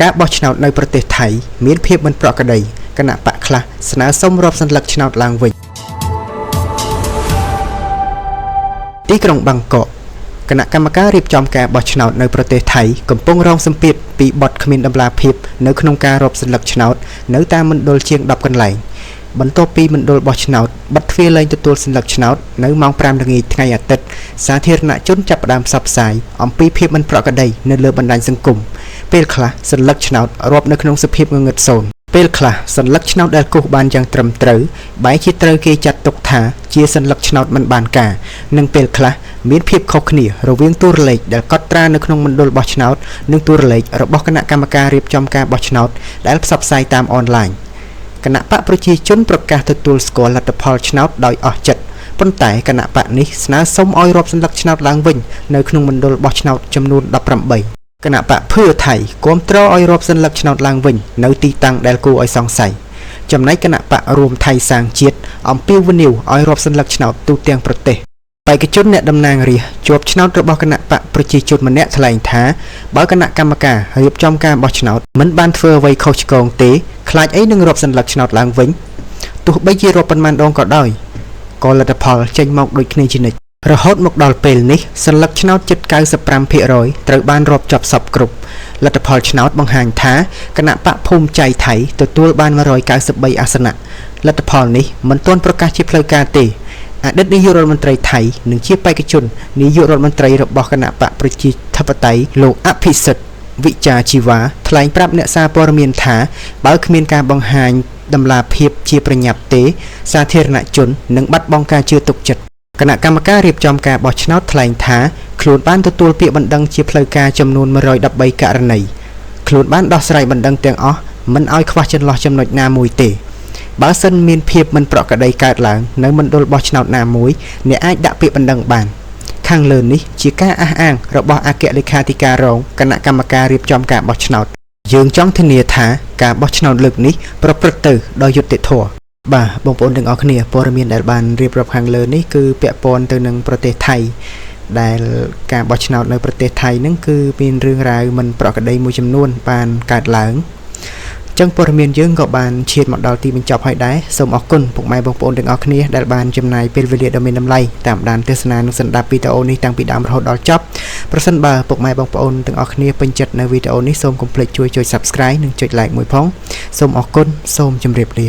ការបោះឆ្នោតនៅប្រទេសថៃមានភាពមិនប្រក្រតីគណៈបកខ្លះស្នើសុំរាប់សន្លឹកឆ្នោតឡើងវិញទីក្រុងបាងកកគណៈកម្មការរៀបចំការបោះឆ្នោតនៅប្រទេសថៃកំពុងរងសម្ពាធពីបទគ្មានដំណាភាពនៅក្នុងការរាប់សន្លឹកឆ្នោតនៅតាមមណ្ឌលជាង10កន្លែងបន្ទាប់ពីមណ្ឌលបោះឆ្នោតបិទទ្វារលែងទទួលសន្លឹកឆ្នោតនៅម៉ោង 5 ល្ងាចថ្ងៃអាទិត្យសាធារណជនចាប់ផ្ដើមផ្សព្វផ្សាយអំពីភាពមិនប្រក្រតីនៅលើបណ្ដាញសង្គមពេលខ្លះសន្លឹកឆ្នោតរាប់នៅក្នុងសភាពងងឹតសូន្យពេលខ្លះសន្លឹកឆ្នោតដែលគូសបានយ៉ាងត្រឹមត្រូវបែរជាត្រូវគេចាត់ទុកថាជាសន្លឹកឆ្នោតមិនបានការនិងពេលខ្លះមានភាពខុសគ្នារវាងតួលេខដែលកត់ត្រានៅក្នុងមណ្ឌលបោះឆ្នោតនិងតួលេខរបស់គណៈកម្មការរៀបចំការបោះឆ្នោតដែលផ្សព្វផ្សាយតាមអនឡាញគណៈបកប្រជាជនប្រកាសទទួលស្គាល់លទ្ធផលឆ្នោតដោយអស់ចិត្តប៉ុន្តែគណៈបកនេះស្នើសុំឲ្យរាប់សន្លឹកឆ្នោតឡើងវិញនៅក្នុងមណ្ឌលបោះឆ្នោតចំនួន18គណៈបកភឿថៃគាំទ្រឲ្យរាប់សន្លឹកឆ្នោតឡើងវិញនៅទីតាំងដែលគួរឲ្យសង្ស័យចំណែកគណៈបករួមថៃសាងជាតិអំពាវនាវឲ្យរាប់សន្លឹកឆ្នោតទូទាំងប្រទេសបេក្ខជនអ្នកតំណាងរាស្ត្រជាប់ឆ្នោតរបស់គណៈបកប្រជាជនម្នាក់ថ្លែងថាបើគណៈកម្មការរៀបចំការបោះឆ្នោតមិនបានធ្វើអ្វីខុសឆ្គងទេខ្លាចអីនឹងរាប់សន្លឹកឆ្នោតឡើងវិញទោះបីជារាប់ប៉ុន្មានដងក៏ដោយក៏លទ្ធផលចេញមកដូចគ្នាជានិច្ចរហូតមកដល់ពេលនេះសន្លឹកឆ្នោតជិត 95% ត្រូវបានរាប់ចប់សពគ្រប់លទ្ធផលឆ្នោតបង្ហាញថាគណៈបកភូមិใจថៃទទួលបាន193អាសនៈលទ្ធផលនេះមិនទាន់ប្រកាសជាផ្លូវការទេអតីតនាយករដ្ឋមន្ត្រីថៃនិងជាបេក្ខជននាយករដ្ឋមន្ត្រីរបស់គណៈបកប្រជាធិបតេយ្យលោកអភិសិទ្ធវិចាជីវ៉ាថ្លែងប្រាប់អ្នកសារព័ត៌មានថាបើគ្មានការបង្ហាញដំណាភាពជាប្រញាប់ទេសាធារណជននឹងបាត់បង់ការជឿទុកចិត្តគណៈកម្មការរៀបចំការបោះឆ្នោតថ្លែងថាខ្លួនបានទទួលពាក្យបណ្ដឹងជាផ្លូវការចំនួន113ករណីខ្លួនបានដោះស្រាយបណ្ដឹងទាំងអស់មិនឲ្យខ្វះចន្លោះចំណុចណាមួយទេបើសិនមានភាពមិនប្រក្រតីកើតឡើងនៅមណ្ឌលបោះឆ្នោតណាមួយអ្នកអាចដាក់ពាក្យបណ្ដឹងបានខាងលើនេះជាការអះអាងរបស់អគ្គលេខាធិការរងគណៈកម្មការរៀបចំការបោះឆ្នោតយើងចង់ធានាថាការបោះឆ្នោតលើកនេះប្រព្រឹត្តទៅដោយយុត្តិធម៌បាទបងប្អូនទាំងអស់គ្នាព័ត៌មានដែលបានរៀបរាប់ខាងលើនេះគឺពាក់ព័ន្ធទៅនឹងប្រទេសថៃដែលការបោះឆ្នោតនៅប្រទេសថៃហ្នឹងគឺមានរឿងរ៉ាវមិនប្រក្រតីមួយចំនួនបានកើតឡើងចឹងព័ត៌មានយើងក៏បានឈានមកដល់ទីបញ្ចប់ហើយដែរសូមអរគុណពុកម៉ែបងប្អូនទាំងអស់គ្នាដែលបានចំណាយពេលវេលាដ៏មានតម្លៃតាមដានទស្សនានិងស្ដាប់វីដេអូនេះតាំងពីដើមរហូតដល់ចប់ប្រសិនបើពុកម៉ែបងប្អូនទាំងអស់គ្នាពេញចិត្តនៅវីដេអូនេះសូមកុំភ្លេចជួយ Subscribe និងចុច Like មួយផងសូមអរគុណសូមជម្រាបលា